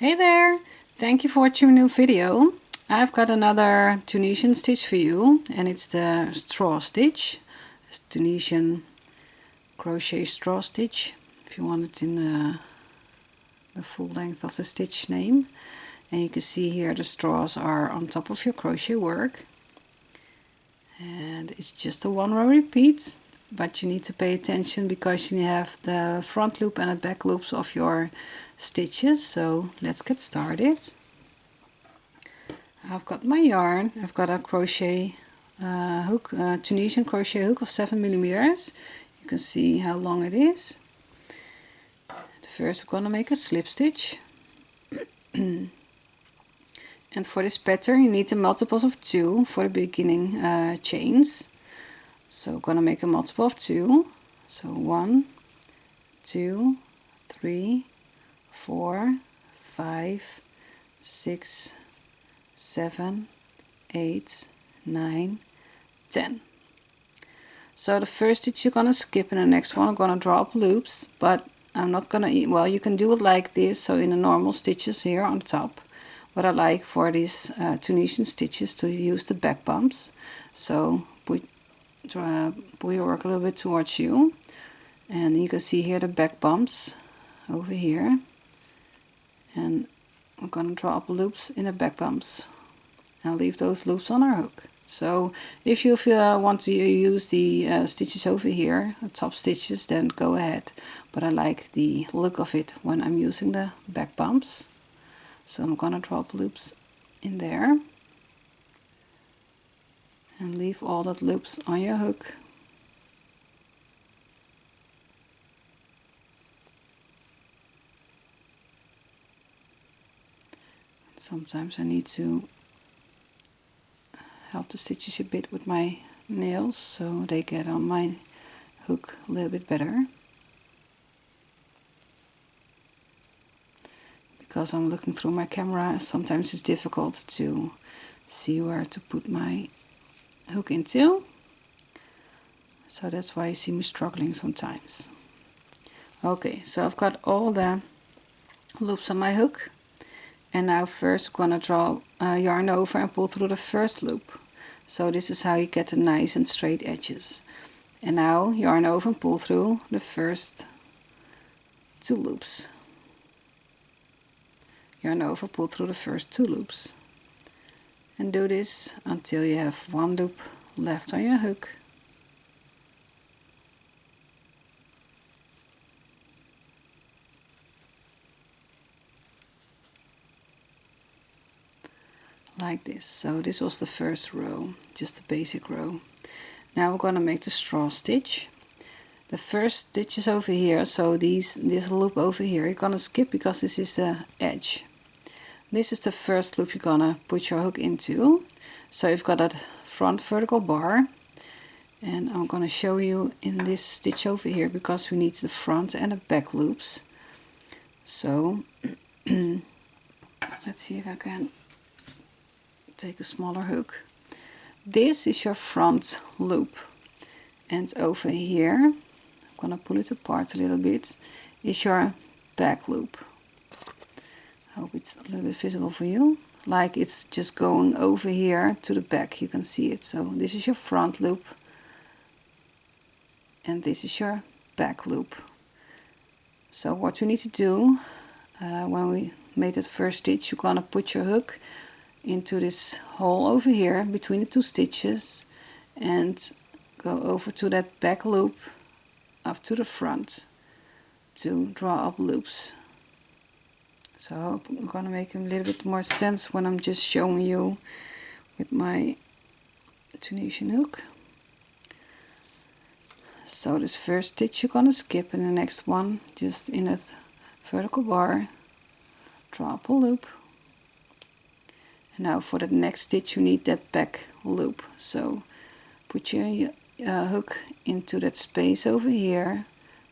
Hey there! Thank you for watching a new video. I've got another Tunisian stitch for you, and it's the straw stitch. It's Tunisian crochet straw stitch, if you want it in the full length of the stitch name. And you can see here the straws are on top of your crochet work. And it's just a one row repeat, but you need to pay attention because you have the front loop and the back loops of your stitches. So let's get started. I've got my yarn. I've got a crochet hook, Tunisian crochet hook of 7mm. You can see how long it is. First I'm going to make a slip stitch. And for this pattern you need a multiples of 2 for the beginning chains. So I'm going to make a multiple of 2. So 1, 2, 3, 4, 5, 6, 7, 8, 9, 10. So the first stitch you're going to skip, and the next one I'm going to draw up loops, but I'm not going to, well, you can do it like this, so in the normal stitches here on top. What I like for these Tunisian stitches to use the back bumps. So pull your work a little bit towards you, and you can see here the back bumps over here, and I'm going to draw up loops in the back bumps and leave those loops on our hook. So if you want to use the stitches over here, the top stitches, then go ahead, but I like the look of it when I'm using the back bumps. So I'm going to draw up loops in there and leave all that loops on your hook. Sometimes I need to help the stitches a bit with my nails so they get on my hook a little bit better. Because I'm looking through my camera, sometimes it's difficult to see where to put my hook into. So that's why you see me struggling sometimes. Okay, so I've got all the loops on my hook. And now first I'm going to draw yarn over and pull through the first loop. So this is how you get the nice and straight edges. And now yarn over and pull through the first 2 loops. Yarn over, pull through the first 2 loops. And do this until you have 1 loop left on your hook. Like this. So this was the first row, just the basic row. Now we're going to make the straw stitch. The first stitch is over here, so this loop over here you're going to skip because this is the edge. This is the first loop you're going to put your hook into. So you've got that front vertical bar, and I'm going to show you in this stitch over here because we need the front and the back loops. So let's see if I can take a smaller hook. This is your front loop, and over here, I'm going to pull it apart a little bit, is your back loop. I hope it's a little bit visible for you, like it's just going over here to the back, you can see it. So this is your front loop and this is your back loop. So what you need to do when we made that first stitch, you're going to put your hook into this hole over here between the 2 stitches and go over to that back loop up to the front to draw up loops. So I hope I'm going to make a little bit more sense when I'm just showing you with my Tunisian hook. So this first stitch you're going to skip, and the next one just in that vertical bar draw up a loop. And now for the next stitch you need that back loop. So put your hook into that space over here,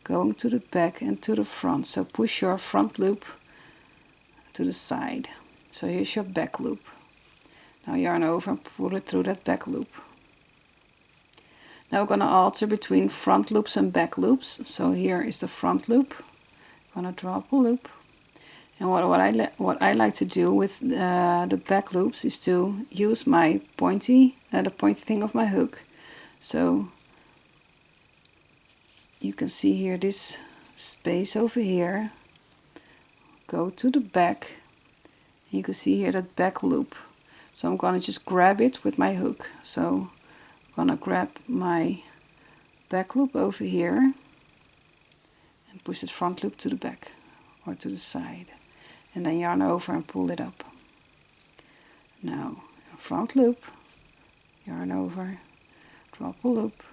going to the back and to the front. So push your front loop to the side. So here's your back loop. Now yarn over and pull it through that back loop. Now we're going to alter between front loops and back loops. So here is the front loop. I'm going to draw up a loop. And what I like to do with the back loops is to use my pointy, the pointy thing of my hook. So you can see here this space over here. Go to the back. And you can see here that back loop. So I'm gonna just grab it with my hook. So I'm gonna grab my back loop over here and push the front loop to the back or to the side. And then yarn over and pull it up. Now front loop, yarn over, drop a loop,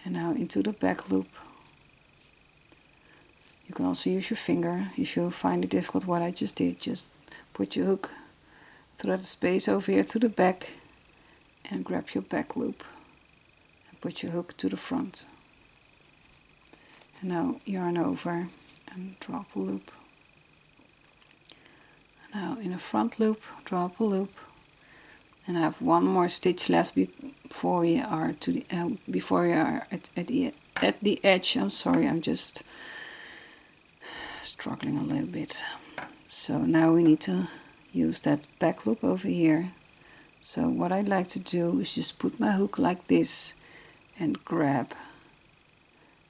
and now into the back loop. You can also use your finger if you find it difficult what I just did. Just put your hook through that space over here to the back and grab your back loop and put your hook to the front. And now yarn over and drop a loop. Now in a front loop, drop a loop, and I have one more stitch left before you are to the before you are at the edge. I'm sorry, I'm just struggling a little bit. So now we need to use that back loop over here. So what I like to do is just put my hook like this and grab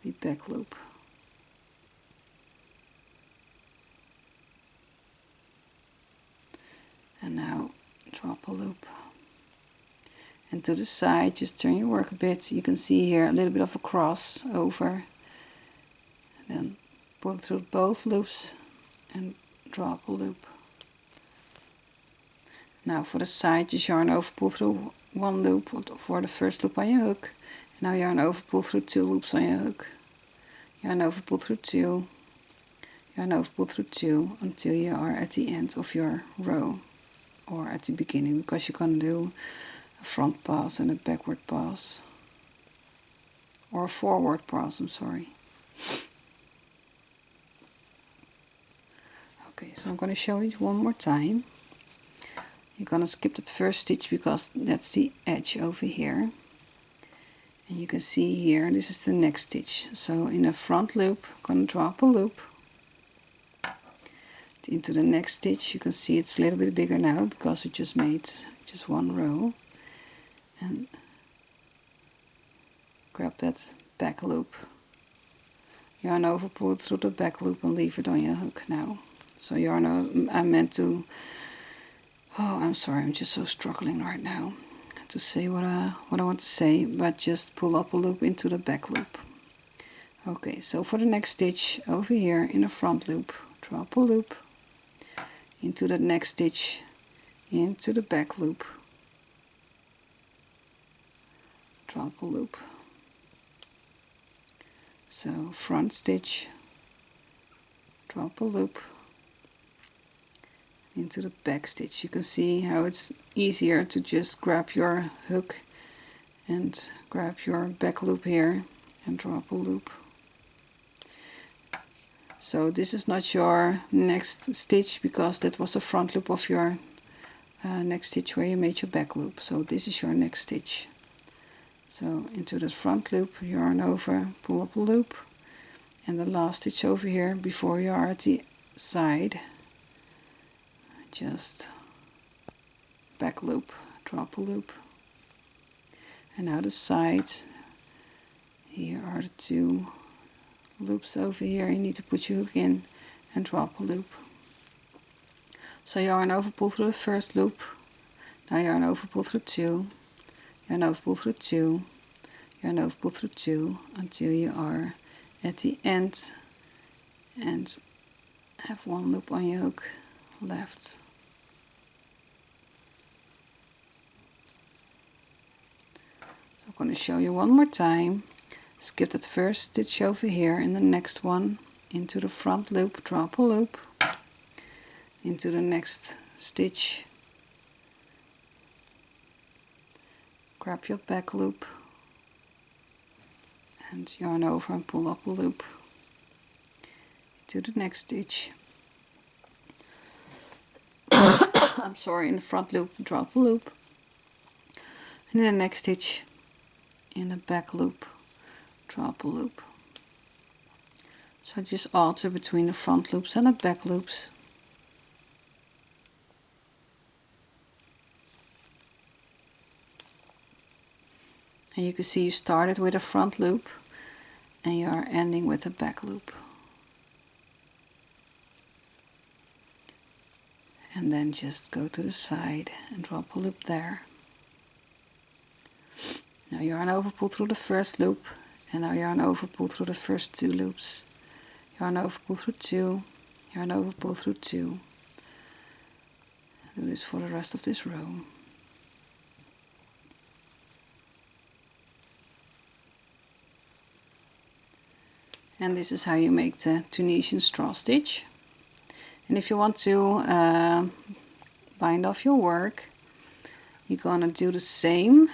the back loop. And now drop a loop. And to the side, just turn your work a bit. You can see here a little bit of a cross over. And then pull through both loops and drop a loop. Now for the side, just yarn over, pull through one loop for the first loop on your hook. And now yarn over, pull through two loops on your hook. Yarn over, pull through two. Yarn over, pull through two until you are at the end of your row. Or at the beginning, because you're going to do a front pass and a backward pass. Or a forward pass, I'm sorry. Okay, so I'm going to show you one more time. You're going to skip that first stitch because that's the edge over here. And you can see here, this is the next stitch. So in a front loop, I'm going to drop a loop. Into the next stitch, you can see it's a little bit bigger now because we just made just one row. And grab that back loop. Yarn over, pull it through the back loop and leave it on your hook now. So yarn over, I meant to, oh I'm sorry, I'm just so struggling right now to say what I want to say, but just pull up a loop into the back loop. Okay, so for the next stitch over here in the front loop, drop a loop into the next stitch, into the back loop, drop a loop. So front stitch, drop a loop, into the back stitch. You can see how it's easier to just grab your hook and grab your back loop here and drop a loop. So this is not your next stitch because that was the front loop of your next stitch where you made your back loop. So this is your next stitch. So into the front loop, yarn over, pull up a loop, and the last stitch over here before you are at the side, just back loop, drop a loop, and now the sides. Here are the two loops over here. You need to put your hook in and drop a loop. So yarn over, pull through the first loop. Now yarn over, pull through two. Yarn over, pull through two. Yarn over, pull through two until you are at the end and have one loop on your hook left. So I'm going to show you one more time. Skip that first stitch over here in the next one, into the front loop, drop a loop, into the next stitch, grab your back loop and yarn over and pull up a loop, to the next stitch. I'm sorry, in the front loop, drop a loop, and in the next stitch, in the back loop, drop a loop. So just alter between the front loops and the back loops. And you can see you started with a front loop and you are ending with a back loop. And then just go to the side and drop a loop there. Now yarn over, pull through the first loop, and now yarn over, pull through the first 2 loops. Yarn over, pull through 2, yarn over, pull through 2. Do this for the rest of this row. And this is how you make the Tunisian straw stitch. And if you want to bind off your work, you're gonna do the same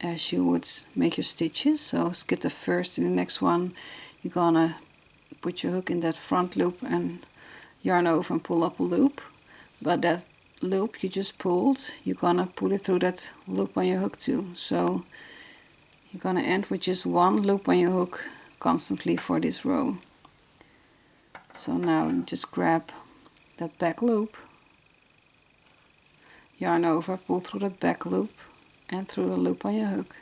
as you would make your stitches. So skip the first, in the next one you're gonna put your hook in that front loop and yarn over and pull up a loop. But that loop you just pulled, you're gonna pull it through that loop on your hook too. So you're gonna end with just 1 loop on your hook constantly for this row. So now just grab that back loop, yarn over, pull through that back loop and through the loop on your hook.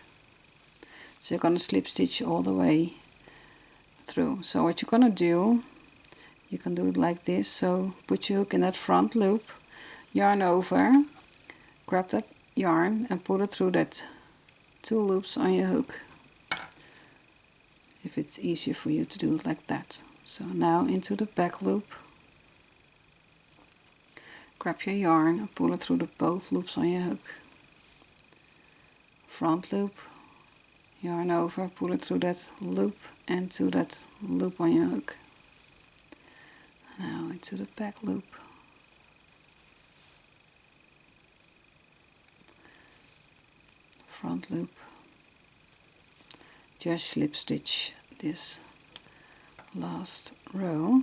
So you're going to slip stitch all the way through. So what you're going to do, you can do it like this. So put your hook in that front loop, yarn over, grab that yarn and pull it through that 2 loops on your hook, if it's easier for you to do it like that. So now into the back loop, grab your yarn and pull it through the both loops on your hook. Front loop, yarn over, pull it through that loop and to that loop on your hook. Now into the back loop. Front loop. Just slip stitch this last row.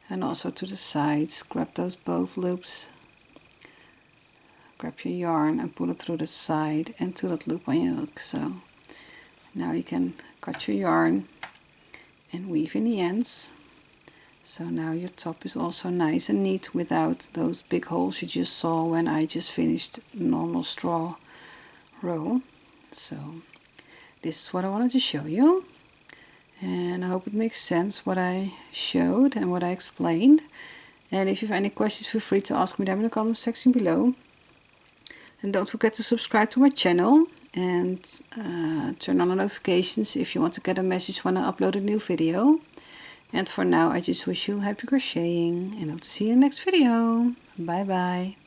And also to the sides, grab those both loops, grab your yarn and pull it through the side and to that loop on your hook. So now you can cut your yarn and weave in the ends. So now your top is also nice and neat without those big holes you just saw when I just finished normal straw row. So this is what I wanted to show you, and I hope it makes sense what I showed and what I explained. And if you have any questions, feel free to ask me down in the comment section below. And don't forget to subscribe to my channel and turn on the notifications if you want to get a message when I upload a new video. And for now, I just wish you happy crocheting and hope to see you in the next video. Bye bye.